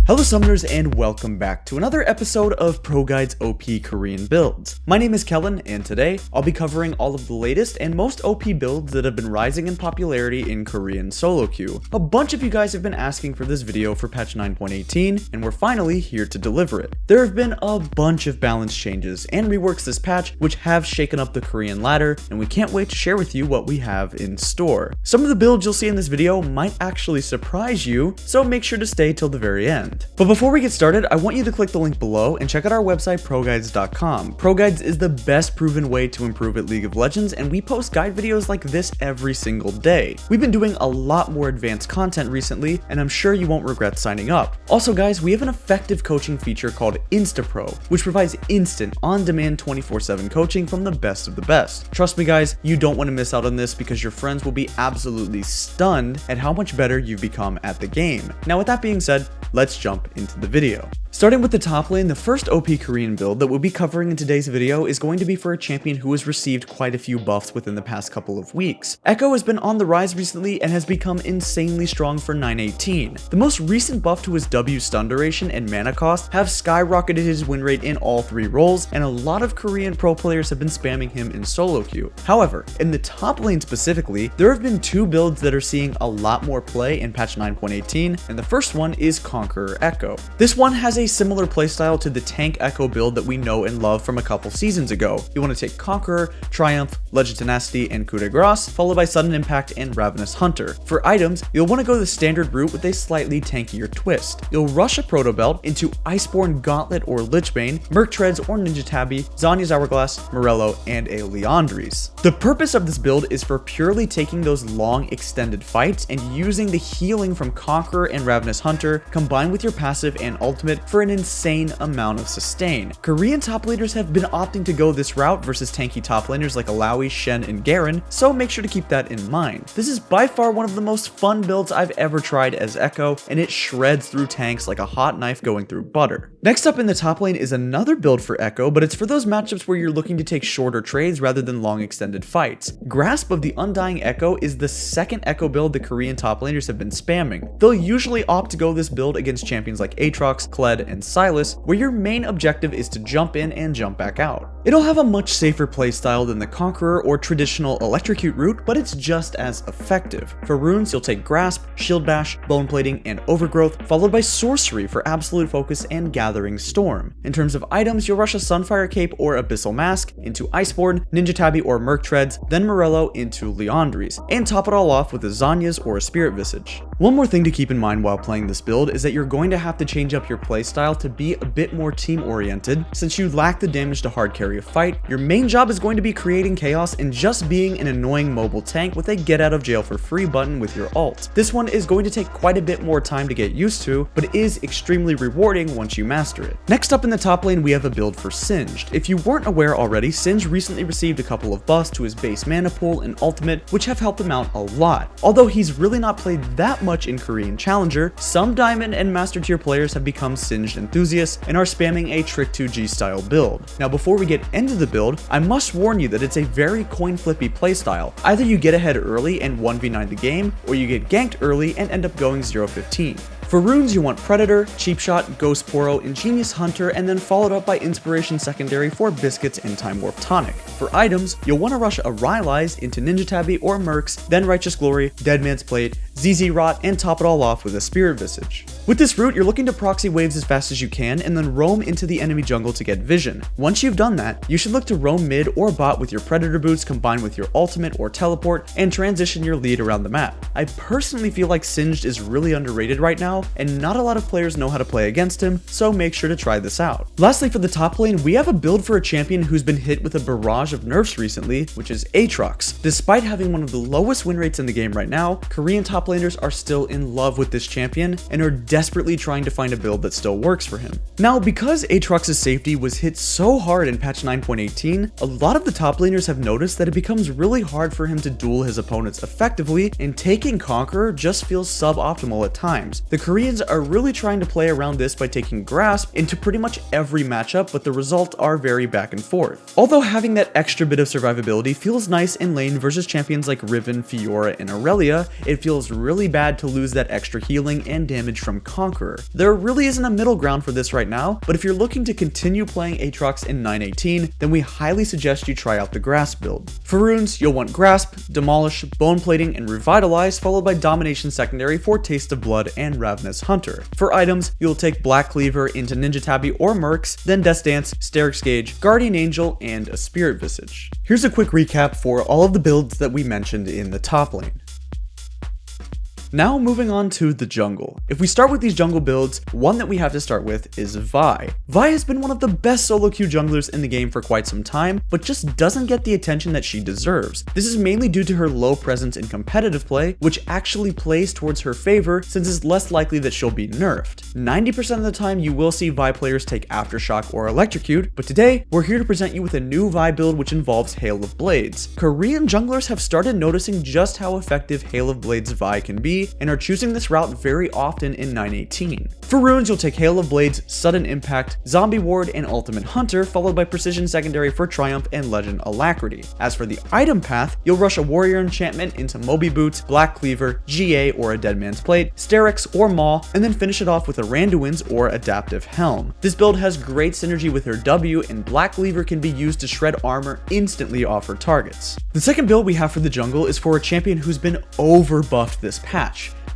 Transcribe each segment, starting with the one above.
Hello summoners and welcome back to another episode of ProGuides OP Korean builds. My name is Kellen and today I'll be covering all of the latest and most OP builds that have been rising in popularity in Korean solo queue. A bunch of you guys have been asking for this video for patch 9.18 and we're finally here to deliver it. There have been a bunch of balance changes and reworks this patch which have shaken up the Korean ladder, and we can't wait to share with you what we have in store. Some of the builds you'll see in this video might actually surprise you, so make sure to stay till the very end. But before we get started, I want you to click the link below and check out our website ProGuides.com. ProGuides is the best proven way to improve at League of Legends, and we post guide videos like this every single day. We've been doing a lot more advanced content recently, and I'm sure you won't regret signing up. Also guys, we have an effective coaching feature called InstaPro, which provides instant, on-demand 24/7 coaching from the best of the best. Trust me guys, you don't want to miss out on this because your friends will be absolutely stunned at how much better you've become at the game. Now with that being said, let's jump into the video. Starting with the top lane, the first OP Korean build that we'll be covering in today's video is going to be for a champion who has received quite a few buffs within the past couple of weeks. ΕΚΚΟ has been on the rise recently and has become insanely strong for 9.18. The most recent buff to his W stun duration and mana cost have skyrocketed his win rate in all three roles, and a lot of Korean pro players have been spamming him in solo queue. However, in the top lane specifically, there have been two builds that are seeing a lot more play in patch 9.18, and the first one is Conqueror ΕΚΚO. This one has a similar playstyle to the tank ΕΚKO build that we know and love from a couple seasons ago. You want to take Conqueror, Triumph, Legend Tenacity, and Coup de Grace, followed by Sudden Impact and Ravenous Hunter. For items, you'll want to go the standard route with a slightly tankier twist. You'll rush a Proto Belt into Iceborne Gauntlet or Lichbane, Merc Treads or Ninja Tabby, Zhonya's Hourglass, Morello, and a Liandry's. The purpose of this build is for purely taking those long extended fights and using the healing from Conqueror and Ravenous Hunter combined with your passive and ultimate for an insane amount of sustain. Korean top laners have been opting to go this route versus tanky top laners like Alawi, Shen, and Garen, so make sure to keep that in mind. This is by far one of the most fun builds I've ever tried as ΕΚКO, and it shreds through tanks like a hot knife going through butter. Next up in the top lane is another build for ΕΚKO, but it's for those matchups where you're looking to take shorter trades rather than long extended fights. Grasp of the Undying ΕΚKO is the second ΕΚKO build the Korean top laners have been spamming. They'll usually opt to go this build against champions like Aatrox, Kled, and Sylas, where your main objective is to jump in and jump back out. It'll have a much safer playstyle than the Conqueror or traditional Electrocute route, but it's just as effective. For runes, you'll take Grasp, Shield Bash, Bone Plating, and Overgrowth, followed by Sorcery for Absolute Focus and Gathering Storm. In terms of items, you'll rush a Sunfire Cape or Abyssal Mask into Iceborne, Ninja Tabby or Merc Treads, then Morello into Liandry's, and top it all off with a Zhonya's or a Spirit Visage. One more thing to keep in mind while playing this build is that you're going to have to change up your playstyle to be a bit more team-oriented. Since you lack the damage to hard carry a fight, your main job is going to be creating chaos and just being an annoying mobile tank with a get-out-of-jail-for-free button with your ult. This one is going to take quite a bit more time to get used to, but it is extremely rewarding once you master it. Next up in the top lane, we have a build for Singed. If you weren't aware already, Singed recently received a couple of buffs to his base mana pool and ultimate, which have helped him out a lot. Although he's really not played that much in Korean Challenger, some Diamond and Master Tier players have become Singed enthusiasts and are spamming a Trick 2G style build. Now before we get into the build, I must warn you that it's a very coin flippy playstyle. Either you get ahead early and 1v9 the game, or you get ganked early and end up going 0-15. For runes, you want Predator, Cheap Shot, Ghost Poro, Ingenious Hunter, and then followed up by Inspiration Secondary for Biscuits and Time Warp Tonic. For items, you'll want to rush a Rylai's into Ninja Tabby or Mercs, then Righteous Glory, Deadman's Plate, ZZ Rot, and top it all off with a Spirit Visage. With this route, you're looking to proxy waves as fast as you can and then roam into the enemy jungle to get vision. Once you've done that, you should look to roam mid or bot with your Predator boots combined with your ultimate or teleport and transition your lead around the map. I personally feel like Singed is really underrated right now, and not a lot of players know how to play against him, so make sure to try this out. Lastly, for the top lane, we have a build for a champion who's been hit with a barrage of nerfs recently, which is Aatrox. Despite having one of the lowest win rates in the game right now, Korean top laners are still in love with this champion and are desperately trying to find a build that still works for him. Now, because Aatrox's safety was hit so hard in patch 9.18, a lot of the top laners have noticed that it becomes really hard for him to duel his opponents effectively, and taking Conqueror just feels suboptimal at times. The Koreans are really trying to play around this by taking Grasp into pretty much every matchup, but the results are very back and forth. Although having that extra bit of survivability feels nice in lane versus champions like Riven, Fiora, and Aurelia, it feels really bad to lose that extra healing and damage from Conqueror. There really isn't a middle ground for this right now, but if you're looking to continue playing Aatrox in 918, then we highly suggest you try out the Grasp build. For runes, you'll want Grasp, Demolish, Bone Plating, and Revitalize, followed by Domination secondary for Taste of Blood and Ravenous Hunter. For items, you'll take Black Cleaver into Ninja Tabby or Mercs, then Death Dance, Sterix Gauge, Guardian Angel, and a Spirit Visage. Here's a quick recap for all of the builds that we mentioned in the top lane. Now moving on to the jungle. If we start with these jungle builds, one that we have to start with is Vi. Vi has been one of the best solo queue junglers in the game for quite some time, but just doesn't get the attention that she deserves. This is mainly due to her low presence in competitive play, which actually plays towards her favor since it's less likely that she'll be nerfed. 90% of the time you will see Vi players take Aftershock or Electrocute, but today we're here to present you with a new Vi build which involves Hail of Blades. Korean junglers have started noticing just how effective Hail of Blades Vi can be and are choosing this route very often in 918. For runes, you'll take Hail of Blades, Sudden Impact, Zombie Ward, and Ultimate Hunter, followed by Precision Secondary for Triumph and Legend Alacrity. As for the item path, you'll rush a Warrior Enchantment into Moby Boots, Black Cleaver, GA or a Dead Man's Plate, Sterix or Maw, and then finish it off with a Randuin's or Adaptive Helm. This build has great synergy with her W, and Black Cleaver can be used to shred armor instantly off her targets. The second build we have for the jungle is for a champion who's been overbuffed this patch,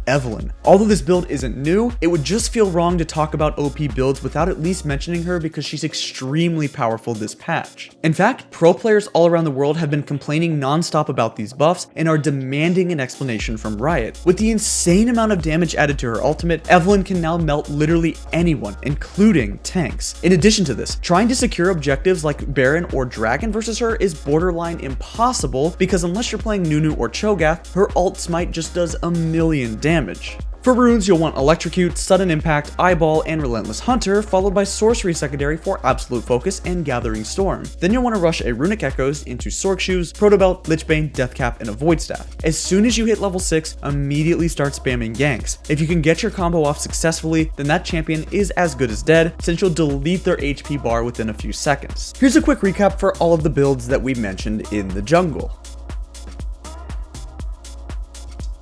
Evelynn. Although this build isn't new, it would just feel wrong to talk about OP builds without at least mentioning her because she's extremely powerful this patch. In fact, pro players all around the world have been complaining non-stop about these buffs and are demanding an explanation from Riot. With the insane amount of damage added to her ultimate, Evelynn can now melt literally anyone, including tanks. In addition to this, trying to secure objectives like Baron or Dragon versus her is borderline impossible because unless you're playing Nunu or Cho'Gath, her ult smite just does a million damage. For runes, you'll want Electrocute, Sudden Impact, Eyeball, and Relentless Hunter, followed by Sorcery Secondary for Absolute Focus and Gathering Storm. Then you'll want to rush a Runic Echoes into Sorc Shoes, Protobelt, Lichbane, Deathcap, and a Void Staff. As soon as you hit level 6, immediately start spamming ganks. If you can get your combo off successfully, then that champion is as good as dead, since you'll delete their HP bar within a few seconds. Here's a quick recap for all of the builds that we mentioned in the jungle.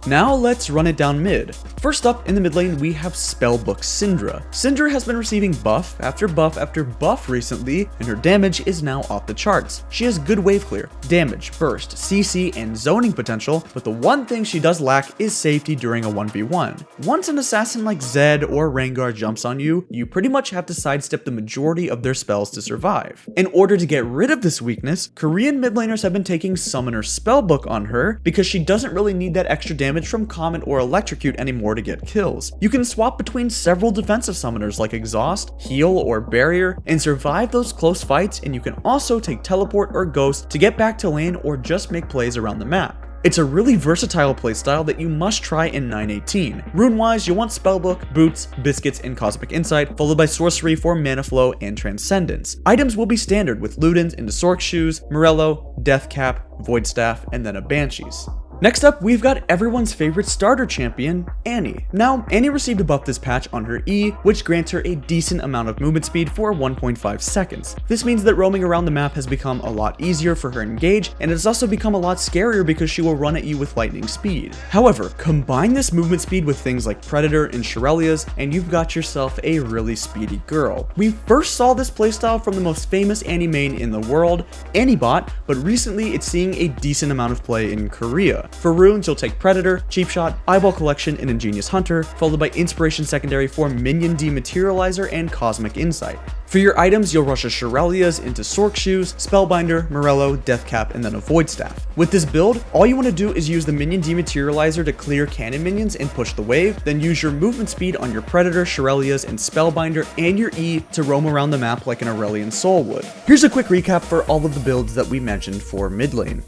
Now let's run it down mid. First up in the mid lane we have Spellbook Syndra. Syndra has been receiving buff after buff after buff recently, and her damage is now off the charts. She has good wave clear, damage, burst, CC, and zoning potential, but the one thing she does lack is safety during a 1v1. Once an assassin like Zed or Rengar jumps on you, you pretty much have to sidestep the majority of their spells to survive. In order to get rid of this weakness, Korean mid laners have been taking Summoner Spellbook on her because she doesn't really need that extra damage from Comet or Electrocute anymore to get kills. You can swap between several defensive summoners like Exhaust, Heal, or Barrier and survive those close fights, and you can also take Teleport or Ghost to get back to lane or just make plays around the map. It's a really versatile playstyle that you must try in 918. Rune-wise, you'll want Spellbook, Boots, Biscuits, and Cosmic Insight, followed by Sorcery for Mana Flow and Transcendence. Items will be standard with Ludens into Sorc Shoes, Morello, Deathcap, Void Staff, and then a Banshees. Next up, we've got everyone's favorite starter champion, Annie. Now, Annie received a buff this patch on her E, which grants her a decent amount of movement speed for 1.5 seconds. This means that roaming around the map has become a lot easier for her to engage, and it's also become a lot scarier because she will run at you with lightning speed. However, combine this movement speed with things like Predator and Shirelia's, and you've got yourself a really speedy girl. We first saw this playstyle from the most famous Annie main in the world, Anniebot, but recently it's seeing a decent amount of play in Korea. For runes, you'll take Predator, Cheap Shot, Eyeball Collection, and Ingenious Hunter, followed by Inspiration Secondary for Minion Dematerializer and Cosmic Insight. For your items, you'll rush a Shirelia's into Sorc Shoes, Spellbinder, Morello, Deathcap, and then a Void Staff. With this build, all you want to do is use the Minion Dematerializer to clear cannon minions and push the wave, then use your movement speed on your Predator, Shirelia's, and Spellbinder, and your E to roam around the map like an Aurelion Soul would. Here's a quick recap for all of the builds that we mentioned for mid lane.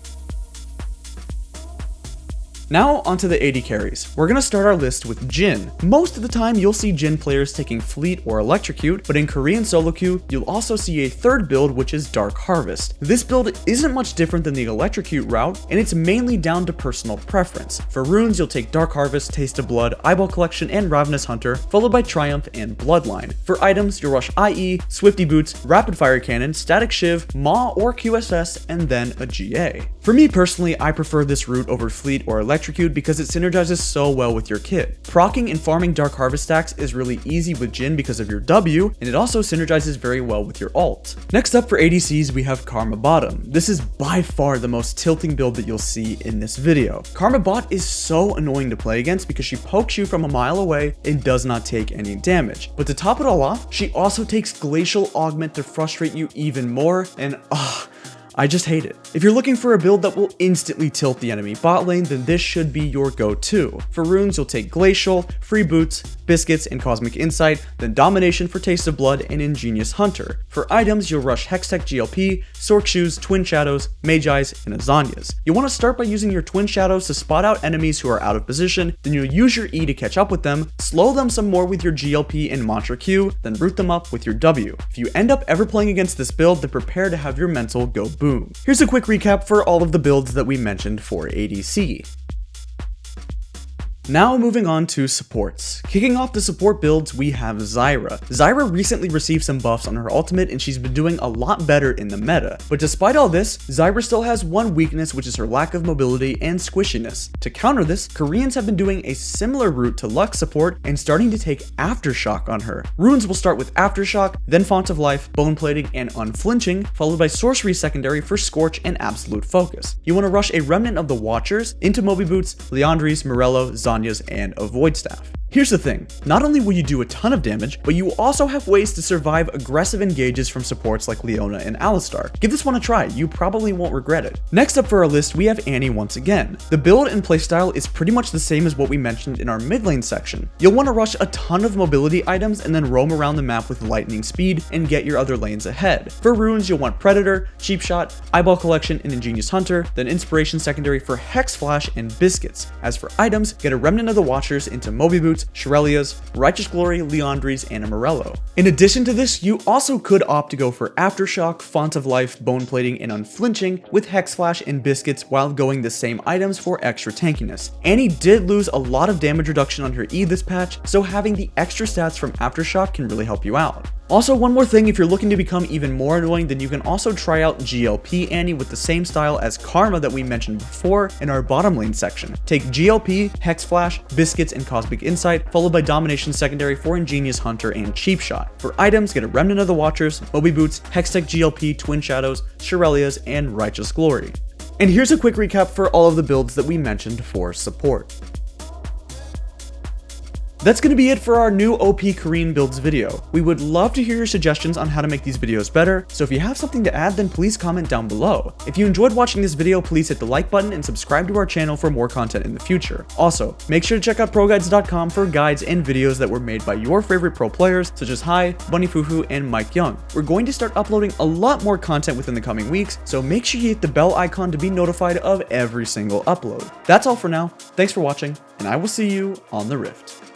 Now onto the AD carries. We're gonna start our list with Jhin. Most of the time you'll see Jhin players taking Fleet or Electrocute, but in Korean solo queue, you'll also see a third build which is Dark Harvest. This build isn't much different than the Electrocute route, and it's mainly down to personal preference. For runes, you'll take Dark Harvest, Taste of Blood, Eyeball Collection, and Ravenous Hunter, followed by Triumph and Bloodline. For items, you'll rush IE, Swifty Boots, Rapid Fire Cannon, Static Shiv, Maw or QSS, and then a GA. For me personally, I prefer this route over Fleet or Electrocute Electrocute because it synergizes so well with your kit. Proccing and farming Dark Harvest stacks is really easy with Jhin because of your W, and it also synergizes very well with your ult. Next up for ADCs, we have Karma Bottom. This is by far the most tilting build that you'll see in this video. Karma Bot is so annoying to play against because she pokes you from a mile away and does not take any damage. But to top it all off, she also takes Glacial Augment to frustrate you even more, and I just hate it. If you're looking for a build that will instantly tilt the enemy bot lane, then this should be your go-to. For runes, you'll take Glacial, Free Boots, Biscuits, and Cosmic Insight, then Domination for Taste of Blood and Ingenious Hunter. For items, you'll rush Hextech GLP, Sork Shoes, Twin Shadows, Mage Eyes, and Azanias. You want to start by using your Twin Shadows to spot out enemies who are out of position, then you'll use your E to catch up with them, slow them some more with your GLP and Mantra Q, then root them up with your W. If you end up ever playing against this build, then prepare to have your mental go boom. Here's a quick recap for all of the builds that we mentioned for ADC. Now moving on to supports. Kicking off the support builds, we have Zyra. Zyra recently received some buffs on her ultimate and she's been doing a lot better in the meta. But despite all this, Zyra still has one weakness, which is her lack of mobility and squishiness. To counter this, Koreans have been doing a similar route to Lux support and starting to take Aftershock on her. Runes will start with Aftershock, then Font of Life, Bone Plating, and Unflinching, followed by Sorcery secondary for Scorch and Absolute Focus. You want to rush a Remnant of the Watchers into Moby Boots, Leandries, Morello, Zanyas, and a Void Staff. Here's the thing, not only will you do a ton of damage, but you also have ways to survive aggressive engages from supports like Leona and Alistar. Give this one a try, you probably won't regret it. Next up for our list, we have Annie once again. The build and playstyle is pretty much the same as what we mentioned in our mid lane section. You'll want to rush a ton of mobility items and then roam around the map with lightning speed and get your other lanes ahead. For runes, you'll want Predator, Cheap Shot, Eyeball Collection, and Ingenious Hunter, then Inspiration secondary for Hex Flash and Biscuits. As for items, get a Remnant of the Watchers into Moby Boots, Shirelias, Righteous Glory, Leandries, and a Morello. In addition to this, you also could opt to go for Aftershock, Font of Life, Bone Plating, and Unflinching with Hex Flash and Biscuits while going the same items for extra tankiness. Annie did lose a lot of damage reduction on her E this patch, so having the extra stats from Aftershock can really help you out. Also, one more thing, if you're looking to become even more annoying, then you can also try out GLP Annie with the same style as Karma that we mentioned before in our bottom lane section. Take GLP, Hex Flash, Biscuits, and Cosmic Insight, followed by Domination secondary for Ingenious Hunter and Cheap Shot. For items, get a Remnant of the Watchers, Moby Boots, Hextech GLP, Twin Shadows, Shirelias, and Righteous Glory. And here's a quick recap for all of the builds that we mentioned for support. That's going to be it for our new OP Korean builds video. We would love to hear your suggestions on how to make these videos better, so if you have something to add, then please comment down below. If you enjoyed watching this video, please hit the like button and subscribe to our channel for more content in the future. Also, make sure to check out ProGuides.com for guides and videos that were made by your favorite pro players, such as Hai, Bunny Fufu, and Mike Young. We're going to start uploading a lot more content within the coming weeks, so make sure you hit the bell icon to be notified of every single upload. That's all for now. Thanks for watching, and I will see you on the Rift.